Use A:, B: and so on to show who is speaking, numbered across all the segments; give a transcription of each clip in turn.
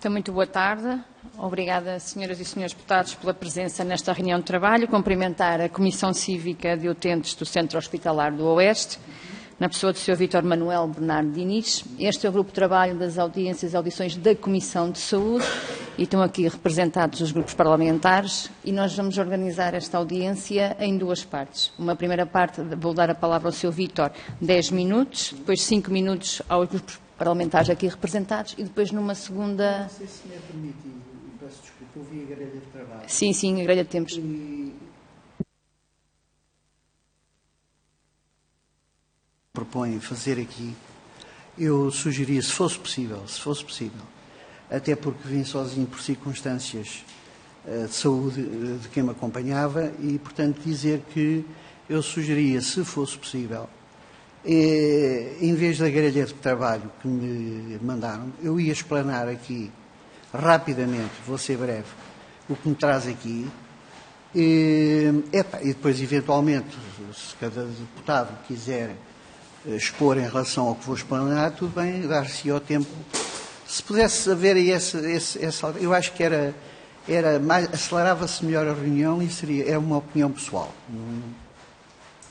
A: Então, muito boa tarde. Obrigada, senhoras e senhores deputados, pela presença nesta reunião de trabalho. Cumprimentar a Comissão Cívica de Utentes do Centro Hospitalar do Oeste, na pessoa do Sr. Vítor Manuel Bernardo Diniz. Este é o grupo de trabalho das audições da Comissão de Saúde e estão aqui representados os grupos parlamentares e nós vamos organizar esta audiência em duas partes. Uma primeira parte, vou dar a palavra ao Sr. Vítor, 10 minutos, depois 5 minutos aos grupos parlamentares aqui representados e depois numa segunda...
B: Não sei se me é permitido, peço desculpa, eu vi a grelha de trabalho.
A: Sim, a grelha de tempos.
B: Propõe fazer aqui, eu sugeria, se fosse possível, até porque vim sozinho por circunstâncias de saúde de quem me acompanhava e, portanto, dizer que eu sugeria, se fosse possível, em vez da grelha de trabalho que me mandaram, eu ia explanar aqui rapidamente, vou ser breve, o que me traz aqui e depois, eventualmente, se cada deputado quiser expor em relação ao que vou explanar, tudo bem, dar-se ao tempo. Se pudesse haver essa eu acho que era mais, acelerava-se melhor a reunião e é uma opinião pessoal.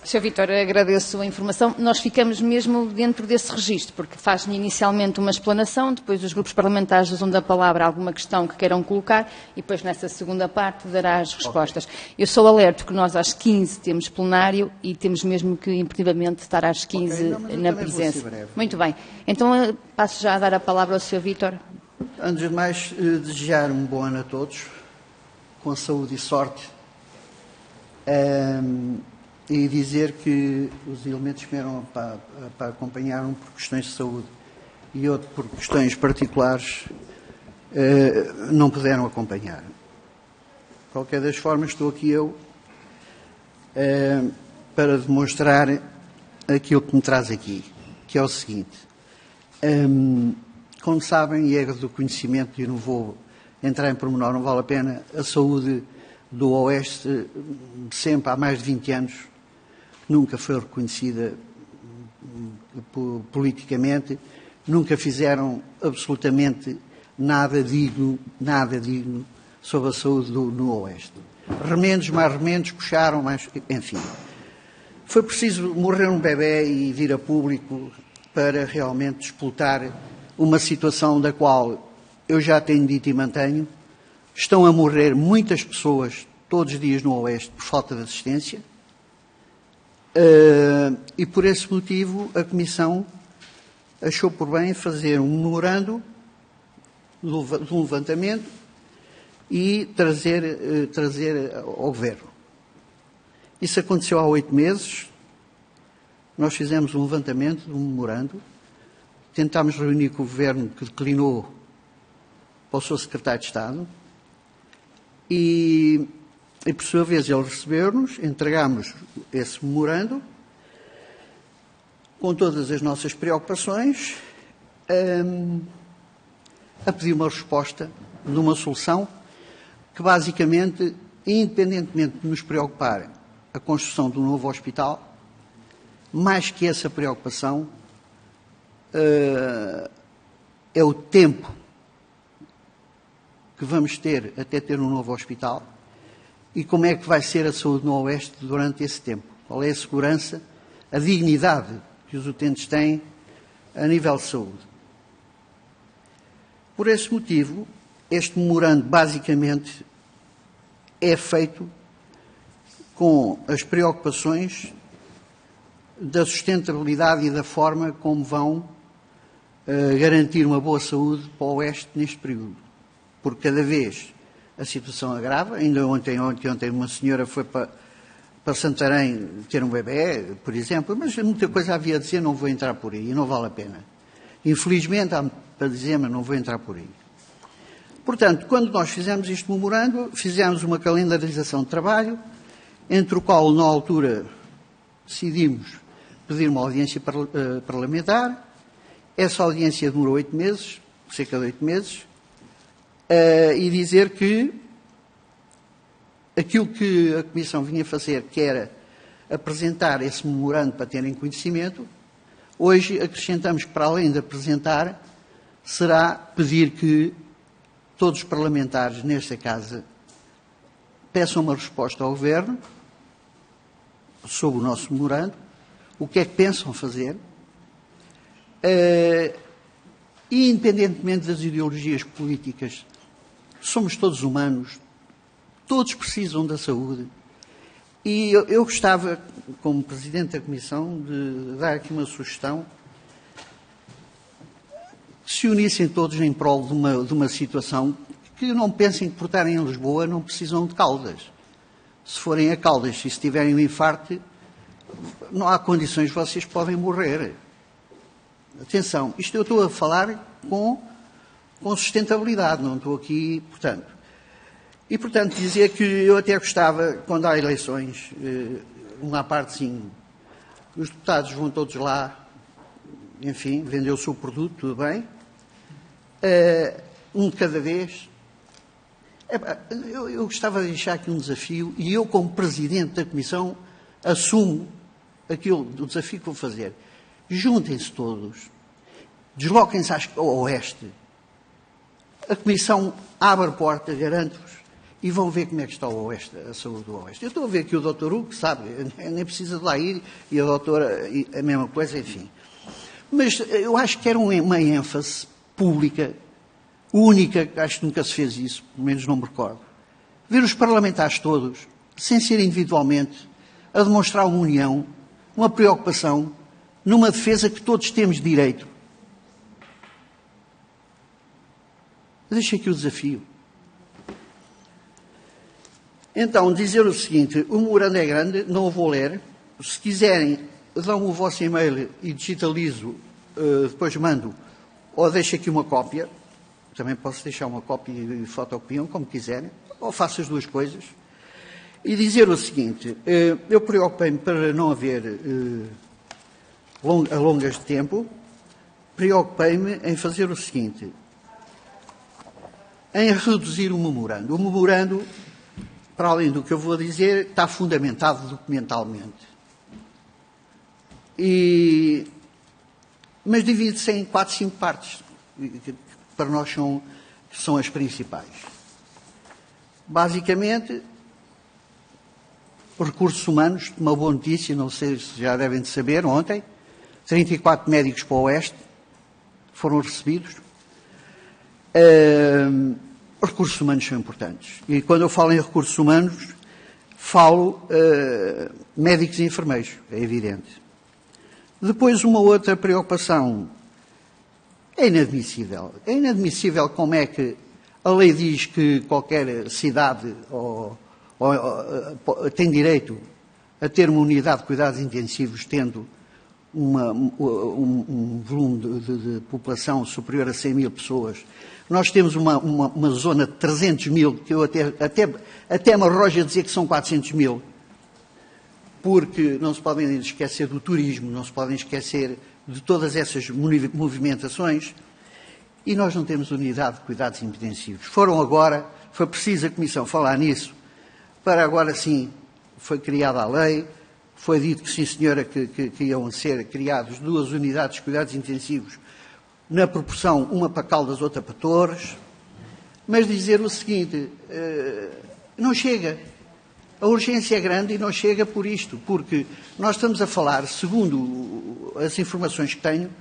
A: Sr. Vítor, agradeço a informação. Nós ficamos mesmo dentro desse registro, porque faz-me inicialmente uma explanação, depois os grupos parlamentares usam da palavra alguma questão que queiram colocar e depois nessa segunda parte dará as respostas. Okay. Eu sou alerto que nós às 15 temos plenário e temos mesmo que imperativamente estar às 15 na presença. Muito bem. Então passo já a dar a palavra ao Sr. Vítor.
B: Antes de mais, desejar um bom ano a todos, com saúde e sorte. E dizer que os elementos que vieram para acompanhar, um por questões de saúde e outro por questões particulares, não puderam acompanhar. De qualquer das formas, estou aqui eu para demonstrar aquilo que me traz aqui, que é o seguinte. Como sabem, e é do conhecimento, e não vou entrar em pormenor, não vale a pena, a saúde do Oeste, sempre há mais de 20 anos, nunca foi reconhecida politicamente, nunca fizeram absolutamente nada digno sobre a saúde no Oeste. Remendos, mais remendos, puxaram, mais, enfim. Foi preciso morrer um bebê e vir a público para realmente disputar uma situação da qual eu já tenho dito e mantenho. Estão a morrer muitas pessoas todos os dias no Oeste por falta de assistência. E por esse motivo a Comissão achou por bem fazer um memorando de um levantamento e trazer ao Governo. Isso aconteceu há 8 meses. Nós fizemos um levantamento de um memorando, tentámos reunir com o Governo, que declinou para o seu Secretário de Estado, e por sua vez ele recebeu-nos, entregámos esse memorando com todas as nossas preocupações, a pedir uma resposta de uma solução que basicamente, independentemente de nos preocupar a construção de um novo hospital, mais que essa preocupação é o tempo que vamos ter até ter um novo hospital e como é que vai ser a saúde no Oeste durante esse tempo. Qual é a segurança, a dignidade que os utentes têm a nível de saúde. Por esse motivo, este memorando basicamente é feito com as preocupações da sustentabilidade e da forma como vão garantir uma boa saúde para o Oeste neste período. Porque cada vez a situação agrava. Ainda ontem uma senhora foi para Santarém ter um bebê, por exemplo, mas muita coisa havia a dizer, não vou entrar por aí, não vale a pena. Infelizmente há para dizer, mas não vou entrar por aí. Portanto, quando nós fizemos este memorando, fizemos uma calendarização de trabalho, entre o qual, na altura, decidimos pedir uma audiência parlamentar. Essa audiência demorou 8 meses, cerca de 8 meses, e dizer que aquilo que a Comissão vinha fazer, que era apresentar esse memorando para terem conhecimento, hoje acrescentamos, para além de apresentar, será pedir que todos os parlamentares nesta Casa peçam uma resposta ao Governo sobre o nosso memorando, o que é que pensam fazer, e independentemente das ideologias políticas, somos todos humanos, todos precisam da saúde. E eu gostava, como Presidente da Comissão, de dar aqui uma sugestão, que se unissem todos em prol de uma situação que não pensem que por estarem em Lisboa não precisam de Caldas. Se forem a Caldas e se tiverem um infarto, não há condições, vocês podem morrer. Atenção, isto eu estou a falar com sustentabilidade, não estou aqui, portanto. E, portanto, dizer que eu até gostava, quando há eleições, uma parte sim, os deputados vão todos lá, enfim, vender o seu produto, tudo bem, um de cada vez. Eu gostava de deixar aqui um desafio, e eu, como Presidente da Comissão, assumo o desafio que vou fazer. Juntem-se todos, desloquem-se ao Oeste, a Comissão abre a porta, garanto-vos, e vão ver como é que está o Oeste, a saúde do Oeste. Eu estou a ver que o Dr. Hugo sabe, nem precisa de lá ir, e a doutora, a mesma coisa, enfim. Mas eu acho que era uma ênfase pública, única, acho que nunca se fez isso, pelo menos não me recordo. Ver os parlamentares todos, sem ser individualmente, a demonstrar uma união, uma preocupação, numa defesa que todos temos direito. Deixo aqui o desafio. Então, dizer o seguinte, o memorando é grande, não o vou ler. Se quiserem, dão o vosso e-mail e digitalizo, depois mando, ou deixo aqui uma cópia, também posso deixar uma cópia e fotocopiam, como quiserem, ou faço as duas coisas. E dizer o seguinte, eu preocupei-me para não haver alongas de tempo, preocupei-me em fazer o seguinte, em reduzir o memorando. O memorando, para além do que eu vou dizer, está fundamentado documentalmente. Mas divide-se em 4, 5 partes, que para nós são as principais. Basicamente, recursos humanos, uma boa notícia, não sei se já devem de saber, ontem, 34 médicos para o Oeste foram recebidos. Recursos humanos são importantes. E quando eu falo em recursos humanos, falo médicos e enfermeiros, é evidente. Depois, uma outra preocupação é inadmissível. É inadmissível como é que a lei diz que qualquer cidade tem direito a ter uma unidade de cuidados intensivos tendo um volume de população superior a 100 mil pessoas. Nós temos uma zona de 300 mil, que eu até me arrojo a dizer que são 400 mil, porque não se podem esquecer do turismo, não se podem esquecer de todas essas movimentações, e nós não temos unidade de cuidados intensivos. Foi preciso a Comissão falar nisso, para agora sim, foi criada a lei, foi dito que sim senhora, que iam ser criadas 2 unidades de cuidados intensivos, na proporção, uma para Caldas, outra para Torres, mas dizer o seguinte, não chega. A urgência é grande e não chega por isto, porque nós estamos a falar, segundo as informações que tenho,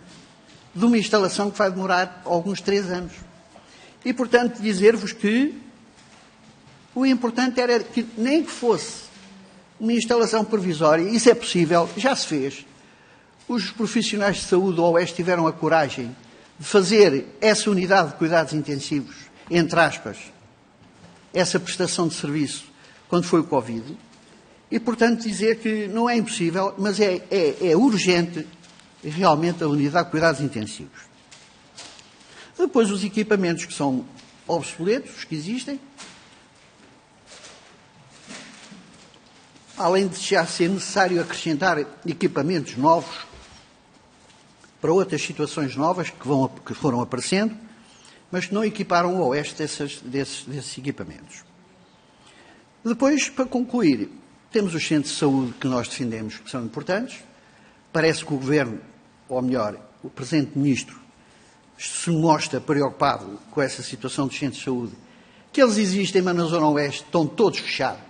B: de uma instalação que vai demorar alguns 3 anos. E, portanto, dizer-vos que o importante era que nem que fosse uma instalação provisória, isso é possível, já se fez. Os profissionais de saúde do Oeste tiveram a coragem de fazer essa unidade de cuidados intensivos, entre aspas, essa prestação de serviço, quando foi o Covid, e, portanto, dizer que não é impossível, mas é urgente realmente a unidade de cuidados intensivos. Depois, os equipamentos que são obsoletos, os que existem, além de já ser necessário acrescentar equipamentos novos para outras situações novas que foram aparecendo, mas que não equiparam o Oeste desses equipamentos. Depois, para concluir, temos os centros de saúde que nós defendemos, que são importantes. Parece que o Governo, ou melhor, o Presidente Ministro, se mostra preocupado com essa situação dos centros de saúde, que eles existem, mas na Zona Oeste estão todos fechados.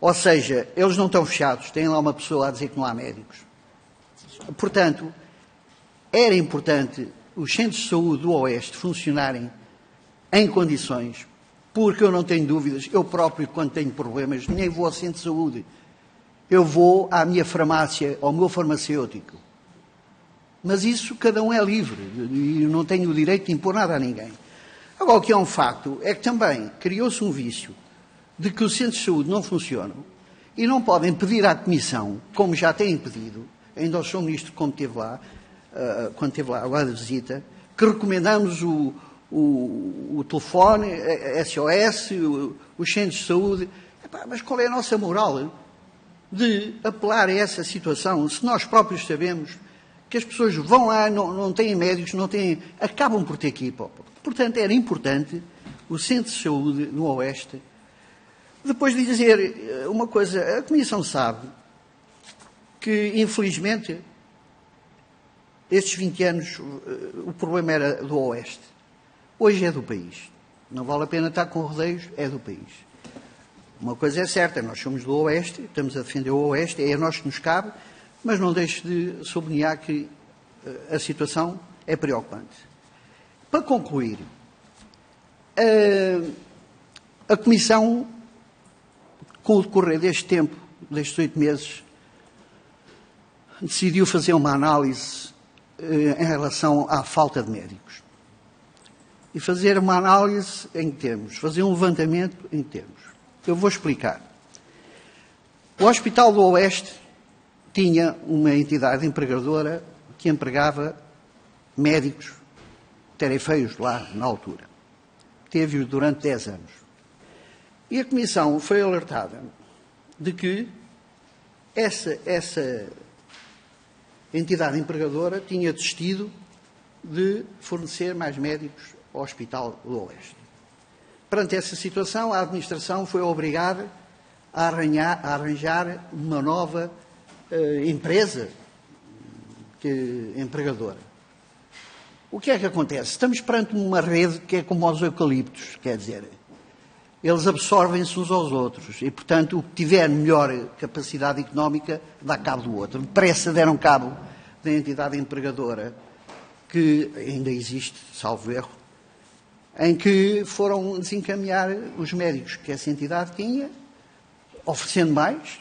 B: Ou seja, eles não estão fechados, têm lá uma pessoa a dizer que não há médicos. Portanto, era importante os centros de saúde do Oeste funcionarem em condições, porque eu não tenho dúvidas, eu próprio, quando tenho problemas, nem vou ao centro de saúde. Eu vou à minha farmácia, ao meu farmacêutico. Mas isso cada um é livre e eu não tenho o direito de impor nada a ninguém. Agora, o que é um facto é que também criou-se um vício de que os centros de saúde não funcionam e não podem pedir à Comissão, como já têm pedido, ainda o Sr. Ministro, como esteve lá, quando esteve lá agora de visita, que recomendamos o telefone, SOS, os centros de saúde. Mas qual é a nossa moral de apelar a essa situação, se nós próprios sabemos que as pessoas vão lá, não têm médicos, acabam por ter que ir. Portanto, era importante o Centro de Saúde no Oeste. Depois de dizer uma coisa, a Comissão sabe que, infelizmente, estes 20 anos, o problema era do Oeste. Hoje é do país. Não vale a pena estar com rodeios, é do país. Uma coisa é certa, nós somos do Oeste, estamos a defender o Oeste, é a nós que nos cabe, mas não deixe de sublinhar que a situação é preocupante. Para concluir, a Comissão, com o decorrer deste tempo, destes 8 meses, decidiu fazer uma análise em relação à falta de médicos. E fazer uma análise em termos, fazer um levantamento em termos. Eu vou explicar. O Hospital do Oeste tinha uma entidade empregadora que empregava médicos tarefeiros lá na altura. Teve-os durante 10 anos. E a Comissão foi alertada de que essa entidade empregadora tinha desistido de fornecer mais médicos ao Hospital do Oeste. Perante essa situação, a administração foi obrigada a arranjar uma nova empresa empregadora. O que é que acontece? Estamos perante uma rede que é como os eucaliptos, quer dizer, eles absorvem-se uns aos outros e, portanto, o que tiver melhor capacidade económica dá cabo do outro. Depressa deram cabo da entidade empregadora, que ainda existe, salvo erro, em que foram desencaminhar os médicos que essa entidade tinha, oferecendo mais,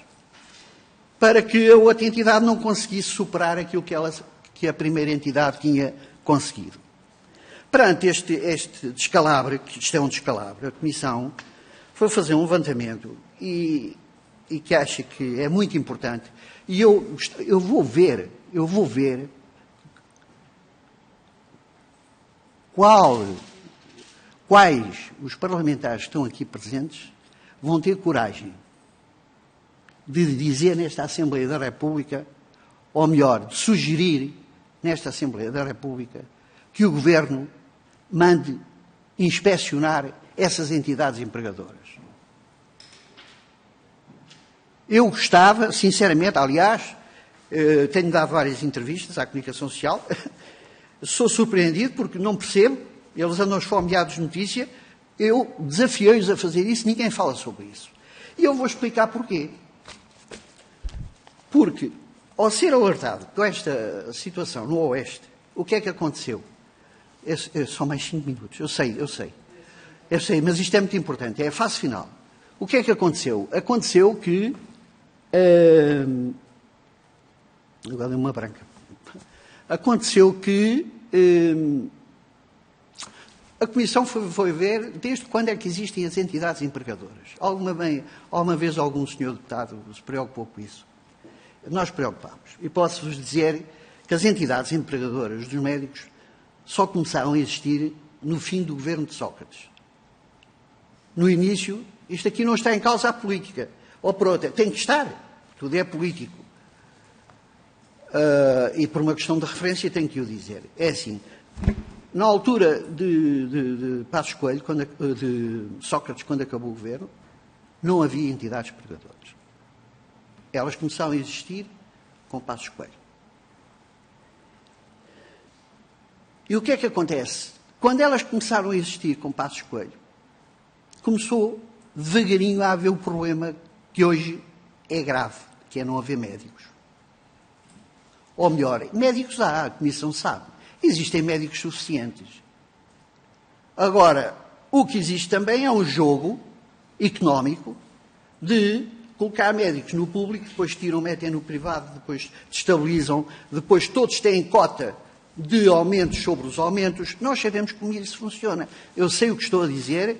B: para que a outra entidade não conseguisse superar aquilo que a primeira entidade tinha conseguido. Perante este descalabro, que isto é um descalabro, a Comissão foi fazer um levantamento e que acha que é muito importante. E eu vou ver quais os parlamentares que estão aqui presentes vão ter coragem de dizer nesta Assembleia da República, ou melhor, de sugerir nesta Assembleia da República, que o Governo mande inspecionar essas entidades empregadoras. Eu gostava, sinceramente, aliás, tenho dado várias entrevistas à comunicação social, sou surpreendido porque não percebo, eles andam esfomeados de notícia, eu desafiei-os a fazer isso, ninguém fala sobre isso. E eu vou explicar porquê. Porque, ao ser alertado com esta situação no Oeste, o que é que aconteceu? Só mais 5 minutos, eu sei, mas isto é muito importante, é a fase final. O que é que aconteceu? Aconteceu que... agora deu uma branca. Aconteceu que a Comissão foi ver desde quando é que existem as entidades empregadoras. Alguma vez algum senhor deputado se preocupou com isso? Nós preocupámos. E posso-vos dizer que as entidades empregadoras dos médicos só começaram a existir no fim do governo de Sócrates. No início, isto aqui não está em causa a política. Ou por outra, tem que estar. Tudo é político. E por uma questão de referência tenho que o dizer. É assim, na altura de Passos Coelho, de Sócrates, quando acabou o governo, não havia entidades empregadoras. Elas começaram a existir com Passos Coelho. E o que é que acontece? Quando elas começaram a existir com Passos Coelho, começou devagarinho a haver o problema que hoje é grave, que é não haver médicos. Ou melhor, médicos há, a Comissão sabe. Existem médicos suficientes. Agora, o que existe também é um jogo económico de colocar médicos no público, depois tiram, metem no privado, depois destabilizam, depois todos têm cota de aumentos sobre os aumentos. Nós sabemos como isso funciona. Eu sei o que estou a dizer.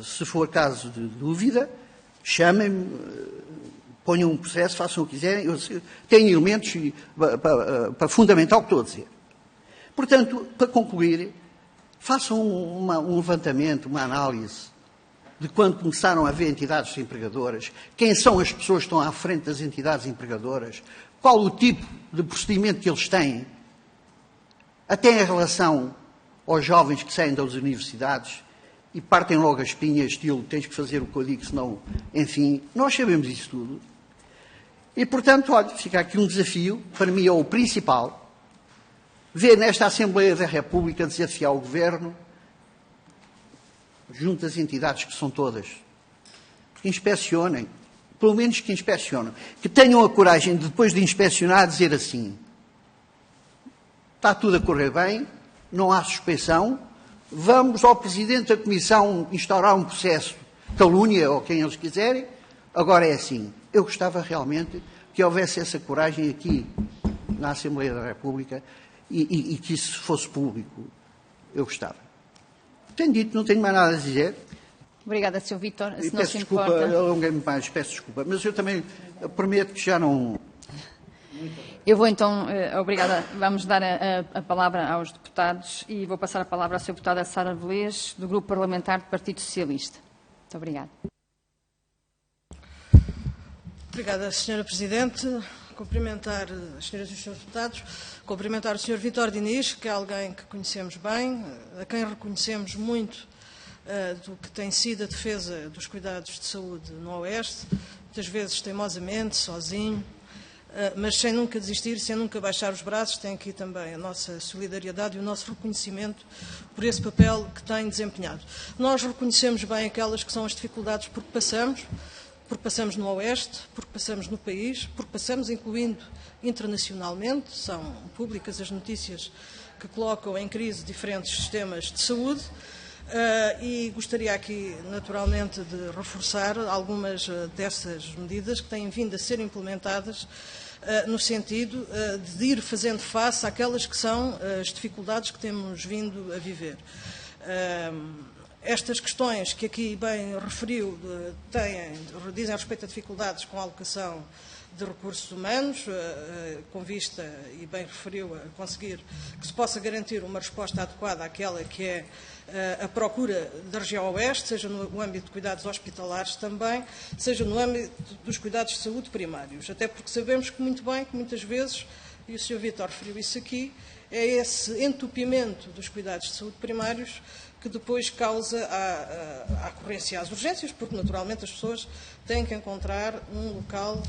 B: Se for caso de dúvida, chamem-me, ponham um processo, façam o que quiserem. Eu tenho elementos para fundamentar o que estou a dizer. Portanto, para concluir, façam um levantamento, uma análise de quando começaram a haver entidades empregadoras, quem são as pessoas que estão à frente das entidades empregadoras, qual o tipo de procedimento que eles têm, até em relação aos jovens que saem das universidades e partem logo a espinha, estilo, tens que fazer o que eu digo, senão, enfim, nós sabemos isso tudo. E, portanto, olha, fica aqui um desafio, para mim é o principal, ver nesta Assembleia da República desafiar o Governo, junto às entidades que são todas, que inspecionem, pelo menos que inspecionem, que tenham a coragem de, depois de inspecionar, dizer assim: está tudo a correr bem, não há suspeição, vamos ao Presidente da Comissão instaurar um processo de calúnia, ou quem eles quiserem, agora é assim. Eu gostava realmente que houvesse essa coragem aqui na Assembleia da República e que isso fosse público. Eu gostava. Tenho dito, não tenho mais nada a dizer.
A: Obrigada, Sr. Vítor.
B: E peço desculpa, alonguei-me mais, peço desculpa, mas eu também prometo que já não...
A: Eu vou então, obrigada, vamos dar a palavra aos deputados e vou passar a palavra à Sra. Deputada Sara Velez, do Grupo Parlamentar do Partido Socialista. Muito obrigada.
C: Obrigada, Sra. Presidente. Cumprimentar as senhoras e os senhores deputados, cumprimentar o Sr. Vítor Diniz, que é alguém que conhecemos bem, a quem reconhecemos muito do que tem sido a defesa dos cuidados de saúde no Oeste, muitas vezes teimosamente, sozinho, mas sem nunca desistir, sem nunca baixar os braços. Tem aqui também a nossa solidariedade e o nosso reconhecimento por esse papel que tem desempenhado. Nós reconhecemos bem aquelas que são as dificuldades porque passamos no Oeste, porque passamos no país, porque passamos incluindo internacionalmente. São públicas as notícias que colocam em crise diferentes sistemas de saúde e gostaria aqui, naturalmente, de reforçar algumas dessas medidas que têm vindo a ser implementadas no sentido de ir fazendo face àquelas que são as dificuldades que temos vindo a viver. Estas questões que aqui bem referiu dizem respeito a dificuldades com a alocação de recursos humanos, com vista, e bem referiu, a conseguir que se possa garantir uma resposta adequada àquela que é a procura da região Oeste, seja no âmbito de cuidados hospitalares também, seja no âmbito dos cuidados de saúde primários. Até porque sabemos que muito bem, que muitas vezes, e o Sr. Vítor referiu isso aqui, é esse entupimento dos cuidados de saúde primários que depois causa a ocorrência às urgências, porque naturalmente as pessoas têm que encontrar um local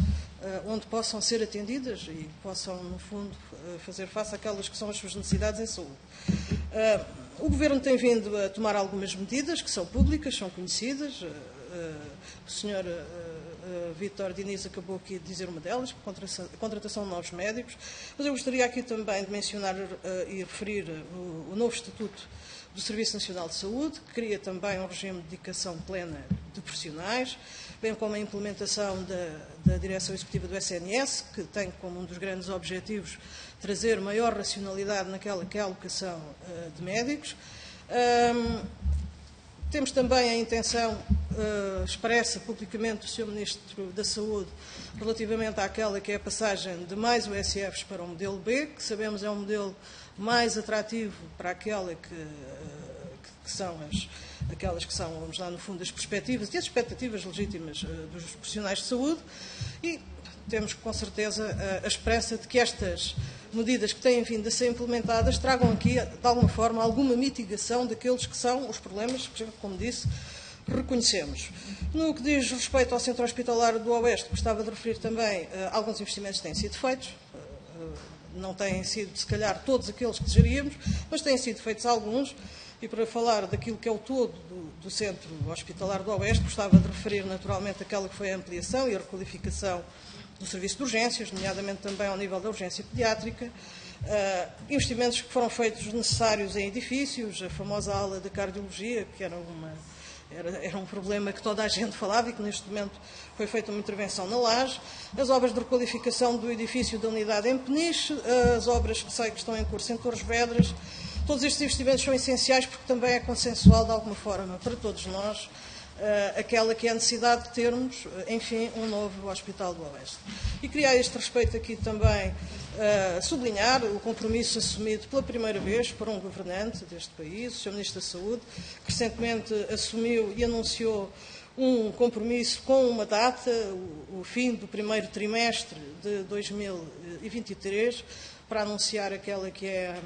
C: onde possam ser atendidas e possam, no fundo, fazer face àquelas que são as suas necessidades em saúde. O Governo tem vindo a tomar algumas medidas que são públicas, são conhecidas. O Sr. Vítor Diniz acabou aqui de dizer uma delas, a contratação de novos médicos, mas eu gostaria aqui também de mencionar e referir o novo Estatuto do Serviço Nacional de Saúde, que cria também um regime de dedicação plena de profissionais, bem como a implementação da Direção Executiva do SNS, que tem como um dos grandes objetivos trazer maior racionalidade naquela que é a alocação de médicos. Temos também a intenção expressa publicamente do Sr. Ministro da Saúde relativamente àquela que é a passagem de mais USFs para o modelo B, que sabemos é um modelo mais atrativo para aquela que são aquelas que são, vamos lá, no fundo, as perspectivas e as expectativas legítimas dos profissionais de saúde, e temos com certeza a esperança de que estas medidas que têm vindo a ser implementadas tragam aqui, de alguma forma, alguma mitigação daqueles que são os problemas que, como disse, reconhecemos. No que diz respeito ao Centro Hospitalar do Oeste, gostava de referir também alguns investimentos que têm sido feitos. não têm sido, se calhar, todos aqueles que desejaríamos, mas têm sido feitos alguns. E para falar daquilo que é o todo do Centro Hospitalar do Oeste, gostava de referir naturalmente aquela que foi a ampliação e a requalificação do serviço de urgências, nomeadamente também ao nível da urgência pediátrica, investimentos que foram feitos necessários em edifícios, a famosa ala de cardiologia, que era um problema que toda a gente falava e que neste momento foi feita uma intervenção na Laje, as obras de requalificação do edifício da unidade em Peniche, as obras que sei que estão em curso em Torres Vedras. Todos estes investimentos são essenciais porque também é consensual de alguma forma para todos nós aquela que é a necessidade de termos, enfim, um novo Hospital do Oeste. E queria a este respeito aqui também sublinhar o compromisso assumido pela primeira vez por um governante deste país, o Sr. Ministro da Saúde, que recentemente assumiu e anunciou um compromisso com uma data, o fim do primeiro trimestre de 2023, para anunciar aquela que é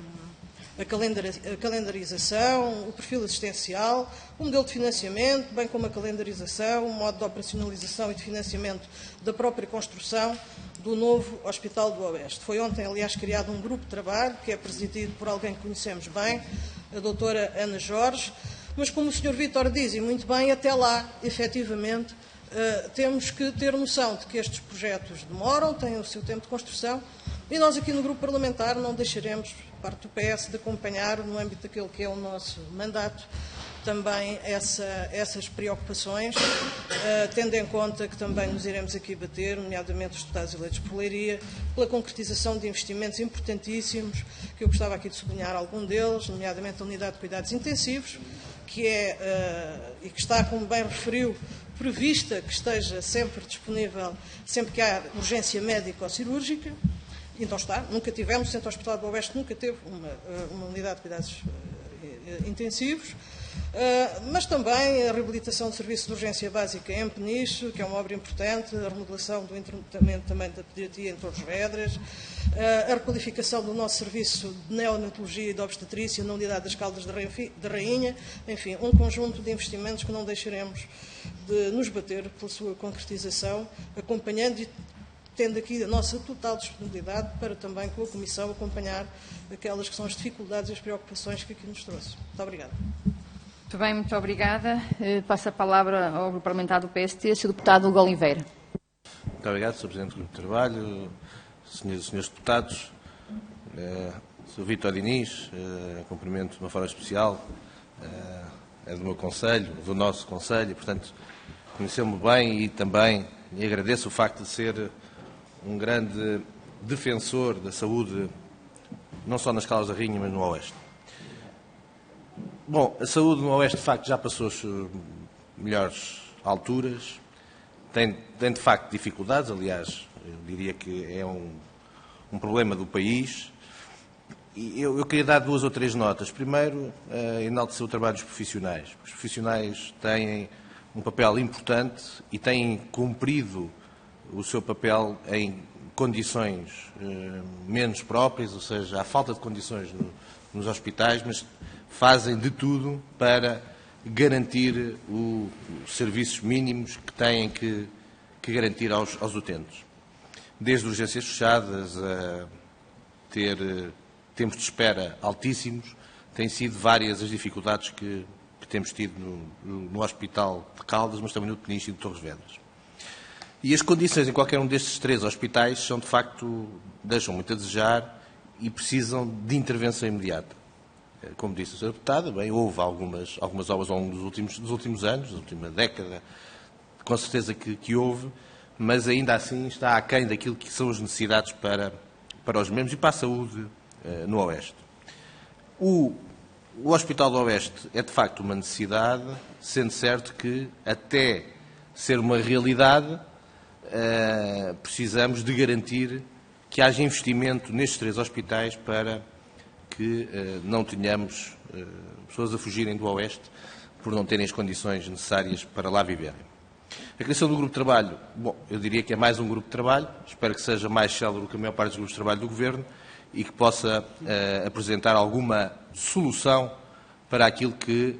C: a calendarização, o perfil assistencial, o modelo de financiamento, bem como a calendarização, o modo de operacionalização e de financiamento da própria construção do novo Hospital do Oeste. Foi ontem, aliás, criado um grupo de trabalho, que é presidido por alguém que conhecemos bem, a doutora Ana Jorge, mas como o Sr. Vítor diz, e muito bem, até lá, efetivamente, temos que ter noção de que estes projetos demoram, têm o seu tempo de construção, e nós aqui no Grupo Parlamentar não deixaremos, parte do PS, de acompanhar, no âmbito daquele que é o nosso mandato, também essas preocupações, tendo em conta que também nos iremos aqui bater, nomeadamente os deputados eleitos por Leiria, pela concretização de investimentos importantíssimos, que eu gostava aqui de sublinhar algum deles, nomeadamente a unidade de cuidados intensivos, que e que está, como bem referiu, prevista que esteja sempre disponível, sempre que há urgência médica ou cirúrgica. Então está, nunca tivemos, o Centro Hospitalar do Oeste nunca teve uma unidade de cuidados intensivos, mas também a reabilitação do serviço de urgência básica em Peniche, que é uma obra importante, a remodelação do tratamento também da pediatria em Torres Vedras, a requalificação do nosso serviço de neonatologia e de obstetrícia na unidade das Caldas da Rainha, enfim, um conjunto de investimentos que não deixaremos de nos bater pela sua concretização, acompanhando e tendo aqui a nossa total disponibilidade para também, com a Comissão, acompanhar aquelas que são as dificuldades e as preocupações que aqui nos trouxe. Muito obrigada.
A: Muito bem, muito obrigada. Passo a palavra ao Grupo Parlamentar do PST, Sr. Deputado Hugo Oliveira.
D: Muito obrigado, Sr. Presidente do Grupo de Trabalho, Senhoras e Senhores Deputados, Sr. Vítor Diniz, cumprimento de uma forma especial, é do meu Conselho, do nosso Conselho, e, portanto, conheceu-me bem e também lhe agradeço o facto de ser um grande defensor da saúde, não só nas Caldas da Rainha, mas no Oeste. Bom, a saúde no Oeste, de facto, já passou as suas melhores alturas, tem de facto dificuldades, aliás, eu diria que é um problema do país, e eu queria dar 2 ou 3 notas. Primeiro, enaltecer o trabalho dos profissionais. Os profissionais têm um papel importante e têm cumprido o seu papel em condições menos próprias, ou seja, há falta de condições nos hospitais, mas fazem de tudo para garantir os serviços mínimos que têm que garantir aos utentes. Desde urgências fechadas a ter tempos de espera altíssimos, têm sido várias as dificuldades que temos tido no Hospital de Caldas, mas também no Peniche e de Torres Vedras. E as condições em qualquer um destes 3 hospitais são, de facto, deixam muito a desejar e precisam de intervenção imediata. Como disse a Sra. Deputada, bem, houve algumas obras ao longo dos últimos anos, da última década, com certeza que houve, mas ainda assim está aquém daquilo que são as necessidades para os mesmos e para a saúde no Oeste. O Hospital do Oeste é, de facto, uma necessidade, sendo certo que, até ser uma realidade, precisamos de garantir que haja investimento nestes 3 hospitais para que não tenhamos pessoas a fugirem do Oeste por não terem as condições necessárias para lá viverem. A criação do grupo de trabalho, bom, eu diria que é mais um grupo de trabalho, espero que seja mais célebre que a maior parte dos grupos de trabalho do Governo e que possa apresentar alguma solução para aquilo que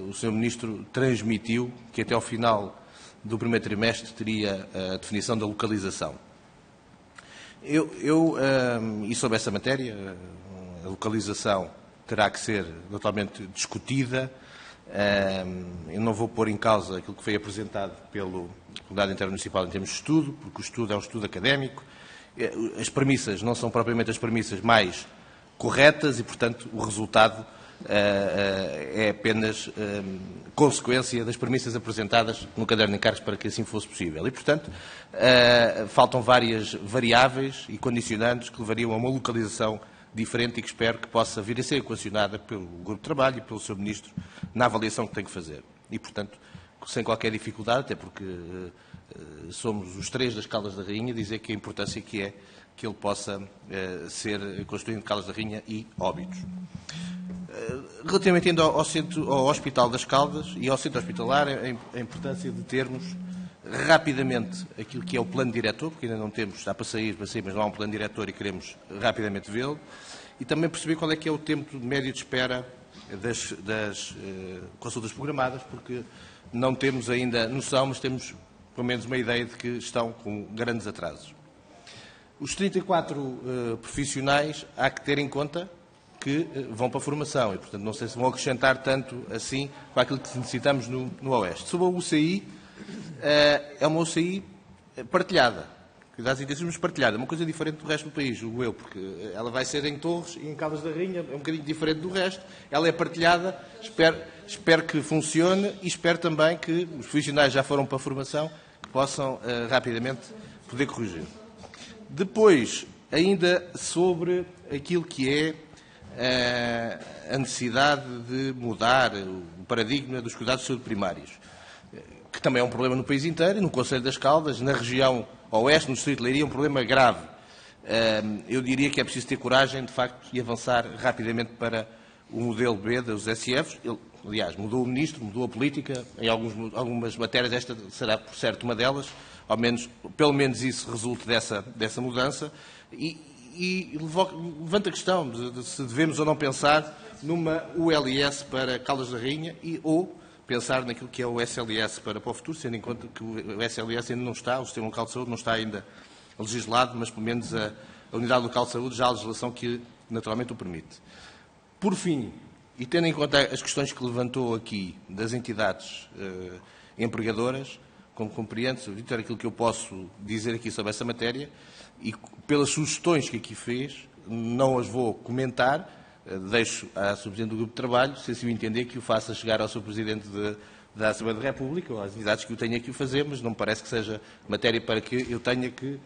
D: o Sr. Ministro transmitiu, que até ao final do primeiro trimestre teria a definição da localização. E sobre essa matéria, a localização terá que ser naturalmente discutida. Eu não vou pôr em causa aquilo que foi apresentado pela Comunidade Intermunicipal em termos de estudo, porque o estudo é um estudo académico. As premissas não são propriamente as premissas mais corretas e, portanto, o resultado é apenas consequência das premissas apresentadas no caderno de encargos para que assim fosse possível. E, portanto, faltam várias variáveis e condicionantes que levariam a uma localização diferente e que espero que possa vir a ser equacionada pelo Grupo de Trabalho e pelo Sr. Ministro na avaliação que tem que fazer. E, portanto, sem qualquer dificuldade, até porque somos os três das Caldas da Rainha, dizer que a importância que é que ele possa ser construído em Caldas da Rainha e Óbidos. Relativamente ainda ao Hospital das Caldas e ao centro hospitalar, a importância de termos rapidamente aquilo que é o plano diretor, porque ainda não temos, está para sair, mas não há um plano diretor e queremos rapidamente vê-lo, e também perceber qual é que é o tempo médio de espera das consultas programadas, porque não temos ainda noção, mas temos pelo menos uma ideia de que estão com grandes atrasos. Os 34 profissionais há que ter em conta que vão para a formação e, portanto, não sei se vão acrescentar tanto assim com aquilo que necessitamos no Oeste. Sobre a UCI, é uma UCI partilhada, cuidados intensivos partilhada, uma coisa diferente do resto do país, julgo eu, porque ela vai ser em Torres e em Caldas da Rainha, é um bocadinho diferente do resto, ela é partilhada, espero que funcione e espero também que os profissionais já foram para a formação, que possam rapidamente poder corrigir. Depois, ainda sobre aquilo que é a necessidade de mudar o paradigma dos cuidados de saúde primários, que também é um problema no país inteiro, e no Conselho das Caldas, na região oeste, no distrito de Leiria, é um problema grave. Eu diria que é preciso ter coragem, de facto, e avançar rapidamente para o modelo B dos SFs. Ele, aliás, mudou o ministro, mudou a política, em algumas matérias, esta será, por certo, uma delas, pelo menos isso resulta dessa mudança, e levanta a questão de se devemos ou não pensar numa ULS para Caldas da Rainha ou pensar naquilo que é o SLS para o futuro, tendo em conta que o SLS ainda não está, o Sistema Local de Saúde não está ainda legislado, mas pelo menos a Unidade Local de Saúde já há a legislação que naturalmente o permite. Por fim, e tendo em conta as questões que levantou aqui das entidades empregadoras, como compreende, Sr. Vítor, aquilo que eu posso dizer aqui sobre essa matéria, e pelas sugestões que aqui fez, não as vou comentar, deixo à Sr. Presidente do Grupo de Trabalho, se assim o entender, que o faça chegar ao Sr. Presidente da Assembleia da República, ou às entidades que eu tenho aqui o fazer, mas não me parece que seja matéria para que eu tenha que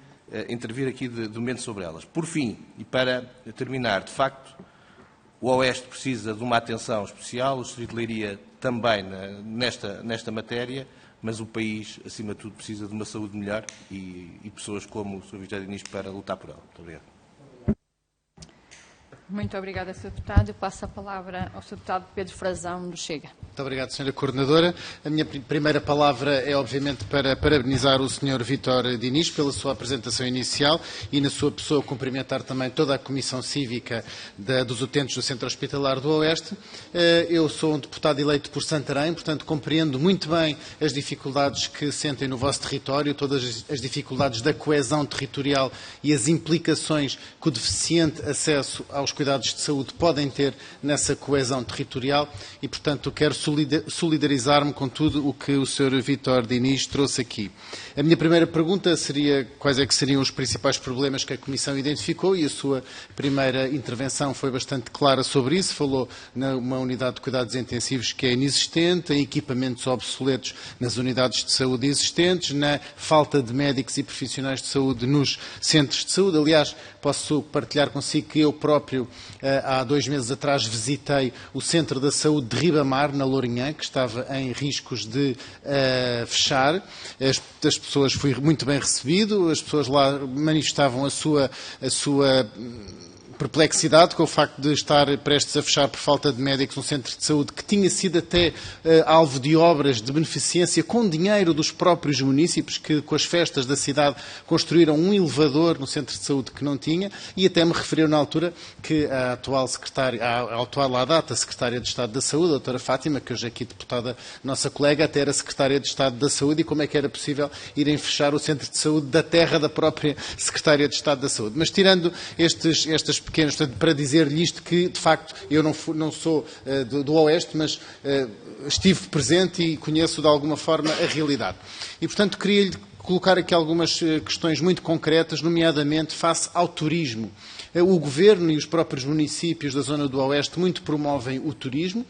D: intervir aqui de momento sobre elas. Por fim, e para terminar, de facto, o Oeste precisa de uma atenção especial, o Distrito de Leiria também nesta matéria, mas o país, acima de tudo, precisa de uma saúde melhor e pessoas como o Sr. Vitor Diniz para lutar por ela. Muito obrigado.
A: Muito obrigada, Sr. Deputado. Eu passo a palavra ao Sr. Deputado Pedro Frazão, do Chega.
E: Muito obrigado, Sra. Coordenadora. A minha primeira palavra é, obviamente, para parabenizar o Sr. Vítor Diniz pela sua apresentação inicial e, na sua pessoa, cumprimentar também toda a Comissão Cívica dos Utentes do Centro Hospitalar do Oeste. Eu sou um deputado eleito por Santarém, portanto, compreendo muito bem as dificuldades que sentem no vosso território, todas as dificuldades da coesão territorial e as implicações que o deficiente acesso aos cuidados de saúde podem ter nessa coesão territorial e, portanto, quero solidarizar-me com tudo o que o Sr. Vítor Diniz trouxe aqui. A minha primeira pergunta seria quais é que seriam os principais problemas que a Comissão identificou e a sua primeira intervenção foi bastante clara sobre isso. Falou numa unidade de cuidados intensivos que é inexistente, em equipamentos obsoletos nas unidades de saúde existentes, na falta de médicos e profissionais de saúde nos centros de saúde. Aliás, posso partilhar consigo que eu próprio, há 2 meses atrás, visitei o Centro da Saúde de Ribamar, na Lourinhã, que estava em riscos de fechar. As pessoas, fui muito bem recebido, as pessoas lá manifestavam a sua perplexidade com o facto de estar prestes a fechar por falta de médicos um centro de saúde que tinha sido até alvo de obras de beneficência com dinheiro dos próprios municípios que, com as festas da cidade, construíram um elevador no centro de saúde que não tinha, e até me referiu na altura que a atual à data secretária de Estado da Saúde, a doutora Fátima, que hoje é aqui deputada, nossa colega, até era secretária de Estado da Saúde, e como é que era possível irem fechar o centro de saúde da terra da própria secretária de Estado da Saúde. Mas tirando estas pequenas, portanto, para dizer-lhe isto, que de facto eu não sou do Oeste, mas estive presente e conheço de alguma forma a realidade. E portanto queria-lhe colocar aqui algumas questões muito concretas, nomeadamente face ao turismo. O Governo e os próprios municípios da zona do Oeste muito promovem o turismo.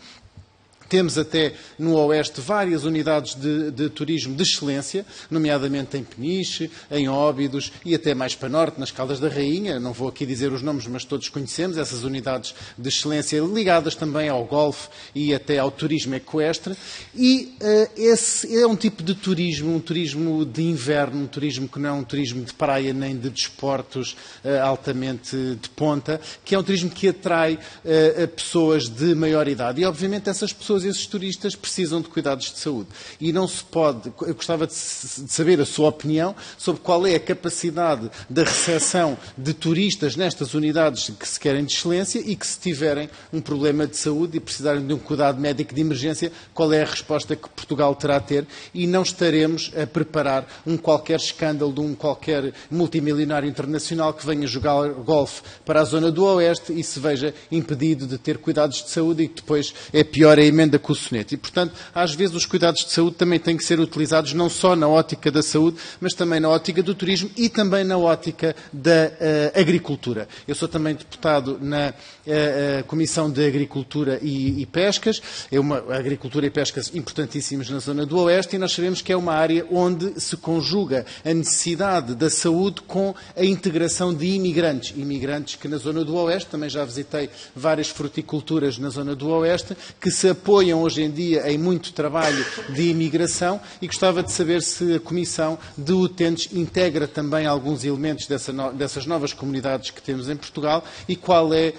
E: Temos até no Oeste várias unidades de turismo de excelência, nomeadamente em Peniche, em Óbidos e até mais para norte, nas Caldas da Rainha. Não vou aqui dizer os nomes, mas todos conhecemos essas unidades de excelência ligadas também ao golfe e até ao turismo equestre. E esse é um tipo de turismo, um turismo de inverno, um turismo que não é um turismo de praia nem de desportos altamente de ponta, que é um turismo que atrai pessoas de maior idade. E obviamente essas pessoas, esses turistas, precisam de cuidados de saúde. E não se pode... Eu gostava de saber a sua opinião sobre qual é a capacidade da recepção de turistas nestas unidades que se querem de excelência e que, se tiverem um problema de saúde e precisarem de um cuidado médico de emergência, qual é a resposta que Portugal terá a ter, e não estaremos a preparar um qualquer escândalo de um qualquer multimilionário internacional que venha jogar golfe para a zona do Oeste e se veja impedido de ter cuidados de saúde e que depois é pior a emenda com o soneto. E, portanto, às vezes os cuidados de saúde também têm que ser utilizados não só na ótica da saúde, mas também na ótica do turismo e também na ótica da agricultura. Eu sou também deputado na Comissão de Agricultura e Pescas. É uma agricultura e pescas importantíssimas na zona do Oeste, e nós sabemos que é uma área onde se conjuga a necessidade da saúde com a integração de imigrantes. Imigrantes que na zona do Oeste, também já visitei várias fruticulturas na zona do Oeste, que se apoiam hoje em dia em muito trabalho de imigração, e gostava de saber se a Comissão de Utentes integra também alguns elementos dessas novas comunidades que temos em Portugal e qual é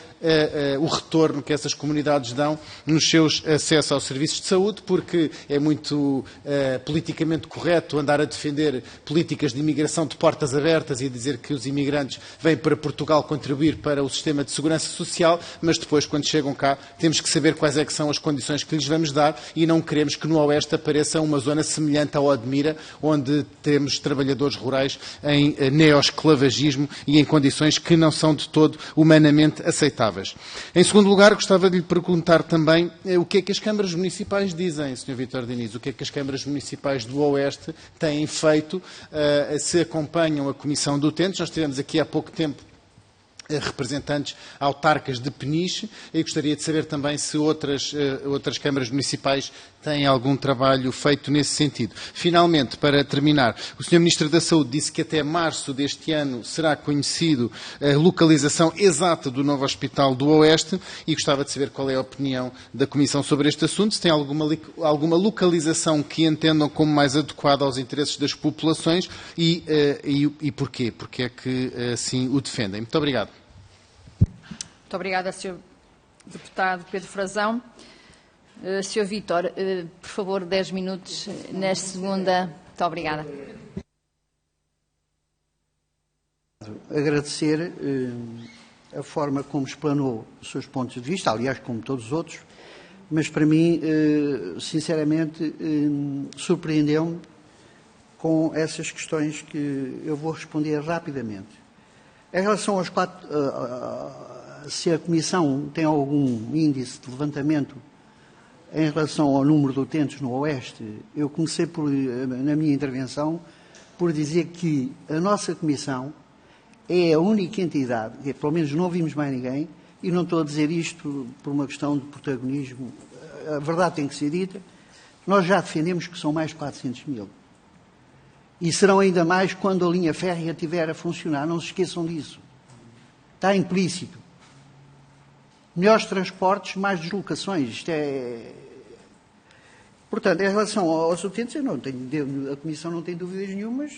E: o retorno que essas comunidades dão nos seus acessos aos serviços de saúde, porque é muito politicamente correto andar a defender políticas de imigração de portas abertas e dizer que os imigrantes vêm para Portugal contribuir para o sistema de segurança social, mas depois, quando chegam cá, temos que saber quais é que são as condições que lhes vamos dar, e não queremos que no Oeste apareça uma zona semelhante ao Odmira, onde temos trabalhadores rurais em neoesclavagismo e em condições que não são de todo humanamente aceitáveis. Em segundo lugar, gostava de lhe perguntar também o que é que as câmaras municipais dizem, Sr. Vítor Diniz, o que é que as câmaras municipais do Oeste têm feito, se acompanham a Comissão de Utentes. Nós tivemos aqui há pouco tempo representantes autarcas de Peniche, e gostaria de saber também se outras câmaras municipais têm algum trabalho feito nesse sentido. Finalmente, para terminar, o Sr. Ministro da Saúde disse que até março deste ano será conhecido a localização exata do novo Hospital do Oeste, e gostava de saber qual é a opinião da Comissão sobre este assunto, se tem alguma localização que entendam como mais adequada aos interesses das populações e porquê? Porque é que assim o defendem. Muito obrigado.
A: Muito obrigada, Sr. Deputado Pedro Frazão. Sr. Vítor, por favor, 10 minutos nesta segunda. Muito obrigada.
B: Agradecer a forma como explanou os seus pontos de vista, aliás, como todos os outros, mas para mim, sinceramente, surpreendeu-me com essas questões que eu vou responder rapidamente. Em relação aos se a Comissão tem algum índice de levantamento em relação ao número de utentes no Oeste, eu comecei na minha intervenção por dizer que a nossa Comissão é a única entidade, e pelo menos não vimos mais ninguém, e não estou a dizer isto por uma questão de protagonismo, a verdade tem que ser dita, nós já defendemos que são mais de 400 mil. E serão ainda mais quando a linha férrea estiver a funcionar, não se esqueçam disso. Está implícito. Melhores transportes, mais deslocações. Isto é... Portanto, em relação aos utentes, a Comissão não tem dúvidas nenhumas,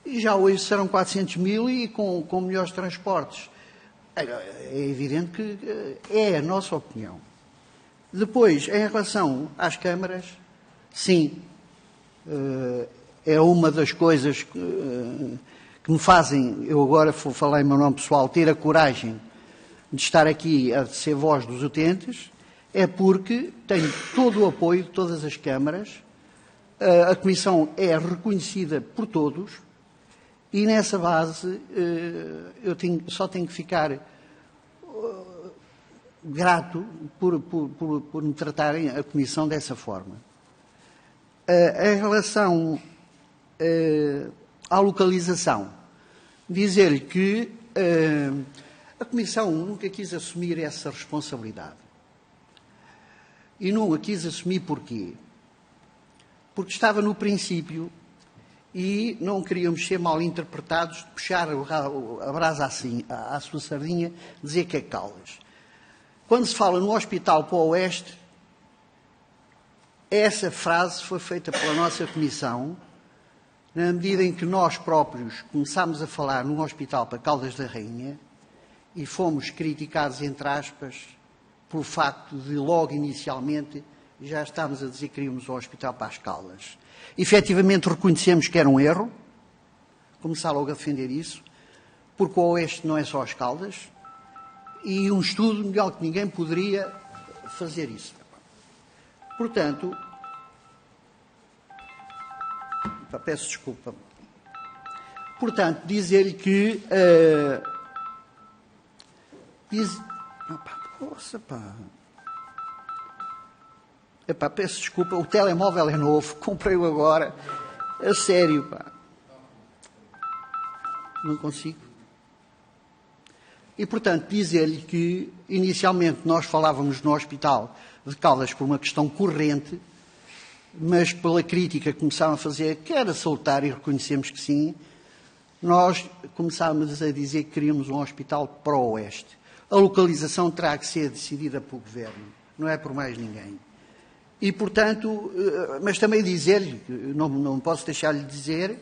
B: e já hoje serão 400 mil e com melhores transportes. É evidente que é a nossa opinião. Depois, em relação às câmaras, sim, é uma das coisas que me fazem, eu agora vou falar em meu nome pessoal, ter a coragem de estar aqui a ser voz dos utentes, é porque tenho todo o apoio de todas as câmaras, a Comissão é reconhecida por todos e nessa base eu só tenho que ficar grato por me tratarem a Comissão dessa forma. Em relação à localização, dizer-lhe que a Comissão nunca quis assumir essa responsabilidade. E não a quis assumir porquê? Porque estava no princípio e não queríamos ser mal interpretados de puxar a brasa assim, à sua sardinha, dizer que é Caldas. Quando se fala no Hospital para o Oeste, essa frase foi feita pela nossa Comissão, na medida em que nós próprios começámos a falar num hospital para Caldas da Rainha e fomos criticados, entre aspas, pelo facto de logo inicialmente já estávamos a dizer que queríamos um hospital para as Caldas. Efetivamente reconhecemos que era um erro, começar logo a defender isso, porque o Oeste não é só as Caldas, e um estudo melhor que ninguém poderia fazer isso. Portanto, peço desculpa. Portanto, dizer-lhe que peço desculpa, o telemóvel é novo, comprei-o agora, a sério, pá. Não consigo. E, portanto, dizer-lhe que, inicialmente, nós falávamos no Hospital de Caldas por uma questão corrente, mas pela crítica que começaram a fazer, que era salutar e reconhecemos que sim, nós começámos a dizer que queríamos um hospital para o Oeste. A localização terá que ser decidida pelo Governo, não é por mais ninguém. E, portanto, mas também dizer-lhe, não posso deixar-lhe dizer,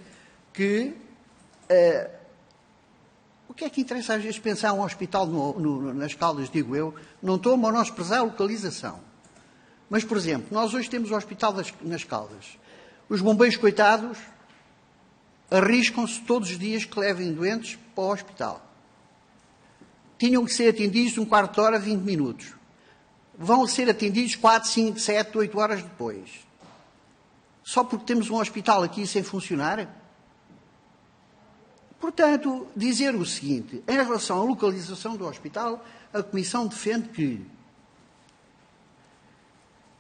B: que o que é que interessa às vezes pensar um hospital nas Caldas, digo eu, não estou a menosprezar a localização. Mas, por exemplo, nós hoje temos o hospital nas Caldas. Os bombeiros, coitados, arriscam-se todos os dias que levem doentes para o hospital. Tinham que ser atendidos um quarto de hora, 20 minutos. Vão ser atendidos 4, 5, 7, 8 horas depois. Só porque temos um hospital aqui sem funcionar? Portanto, dizer o seguinte, em relação à localização do hospital, a Comissão defende que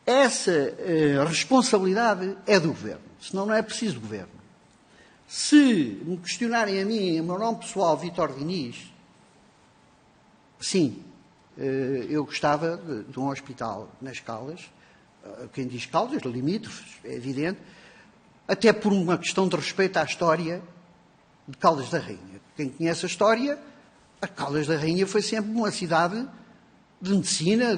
B: essa responsabilidade é do Governo, senão não é preciso Governo. Se me questionarem a mim, em meu nome pessoal, Vítor Diniz, sim, eu gostava de um hospital nas Caldas, quem diz Caldas, limítrofes, é evidente, até por uma questão de respeito à história de Caldas da Rainha. Quem conhece a história, a Caldas da Rainha foi sempre uma cidade de medicina,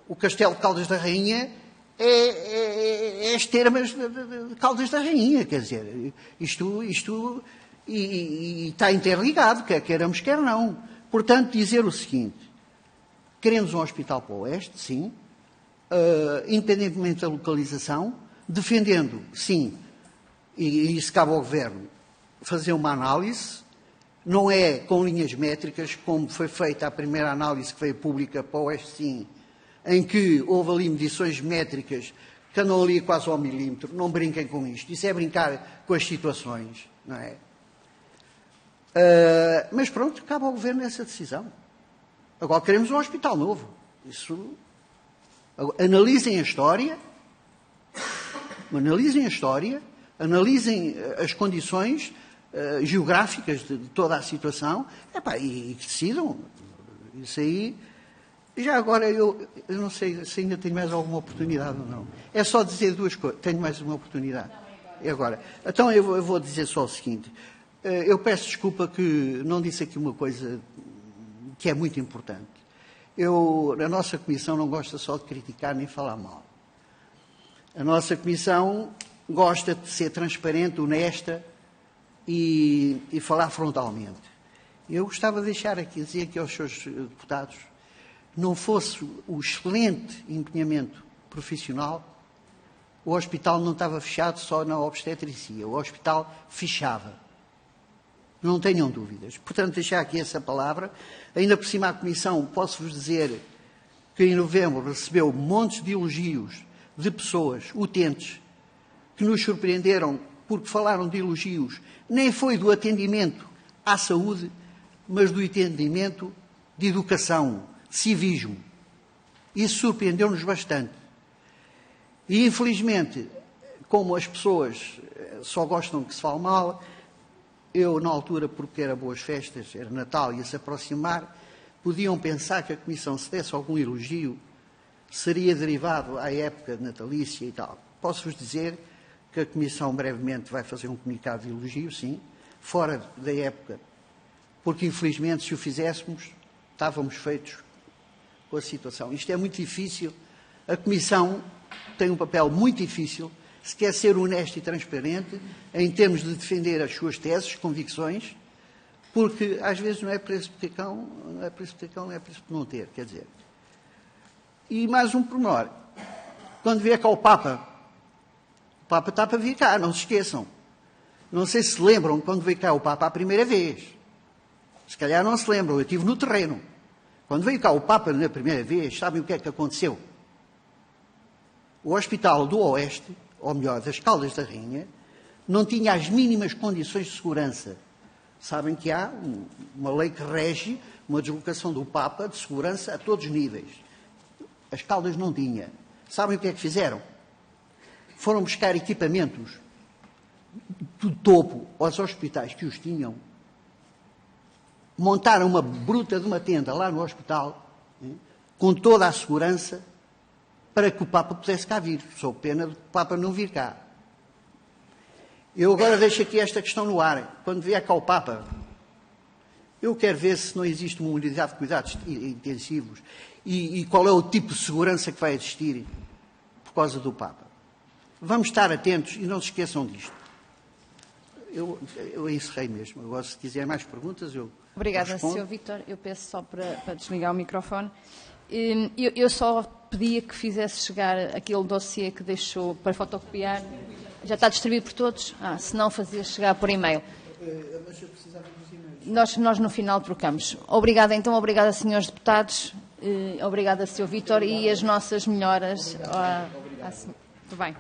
B: o Castelo de Caldas da Rainha é as termas de Caldas da Rainha, quer dizer, isto e está interligado, quer queiramos, quer não. Portanto, dizer o seguinte, queremos um hospital para o Oeste, sim, independentemente da localização, defendendo, sim, e isso cabe ao Governo, fazer uma análise, não é com linhas métricas, como foi feita a primeira análise que veio pública para o Oeste, sim, em que houve ali medições métricas que andam ali quase ao milímetro, não brinquem com isto, isso é brincar com as situações, não é? Mas pronto, cabe ao Governo essa decisão. Agora queremos um hospital novo. Isso. Analisem a história, analisem as condições geográficas de toda a situação e que decidam. Isso aí. Já agora, eu não sei se ainda tenho mais alguma oportunidade ou não. É só dizer duas coisas. Tenho mais uma oportunidade. E agora? Então eu vou dizer só o seguinte. Eu peço desculpa que não disse aqui uma coisa que é muito importante. A nossa Comissão não gosta só de criticar nem falar mal. A nossa Comissão gosta de ser transparente, honesta e falar frontalmente. Eu gostava de deixar aqui, dizer aqui aos seus deputados, não fosse o excelente empenhamento profissional, o hospital não estava fechado só na obstetricia, o hospital fechava. Não tenham dúvidas. Portanto, deixar aqui essa palavra. Ainda por cima, a Comissão, posso-vos dizer que em novembro recebeu montes de elogios de pessoas, utentes, que nos surpreenderam porque falaram de elogios. Nem foi do atendimento à saúde, mas do atendimento de educação, civismo. Isso surpreendeu-nos bastante. E, infelizmente, como as pessoas só gostam que se fale mal, eu, na altura, porque era boas festas, era Natal, ia se aproximar, podiam pensar que a Comissão, se desse algum elogio, seria derivado à época natalícia e tal. Posso-vos dizer que a Comissão brevemente vai fazer um comunicado de elogio, sim, fora da época, porque, infelizmente, se o fizéssemos, estávamos feitos com a situação. Isto é muito difícil. A Comissão tem um papel muito difícil, se quer ser honesto e transparente, em termos de defender as suas teses, convicções, porque às vezes não é preço de cão, não é preço de cão, não é preço de não ter, quer dizer. E mais um pormenor. Quando vier cá o Papa está para vir cá, não se esqueçam. Não sei se lembram quando veio cá o Papa a primeira vez. Se calhar não se lembram, eu estive no terreno. Quando veio cá o Papa na primeira vez, sabem o que é que aconteceu? O Hospital do Oeste, ou melhor, das Caldas da Rainha, não tinha as mínimas condições de segurança. Sabem que há uma lei que rege uma deslocação do Papa de segurança a todos os níveis. As Caldas não tinha. Sabem o que é que fizeram? Foram buscar equipamentos do topo aos hospitais que os tinham, montaram uma bruta de uma tenda lá no hospital, com toda a segurança, para que o Papa pudesse cá vir, sob pena de o Papa não vir cá. Eu agora deixo aqui esta questão no ar. Quando vier cá o Papa, eu quero ver se não existe uma unidade de cuidados intensivos e qual é o tipo de segurança que vai existir por causa do Papa. Vamos estar atentos e não se esqueçam disto. Eu encerrei mesmo. Agora, se quiser mais perguntas, eu
A: Obrigada,
B: respondo.
A: Sr. Vítor. Eu peço só para desligar o microfone. Eu só pedia que fizesse chegar aquele dossiê que deixou para fotocopiar. Já está distribuído por todos? Se não, fazia chegar por e-mail.
B: Mas eu precisava dos e-mails.
A: Nós no final trocamos. Obrigada, então. Obrigada, senhores deputados. Obrigada, Sr. Vítor. E as nossas melhoras. Muito bem.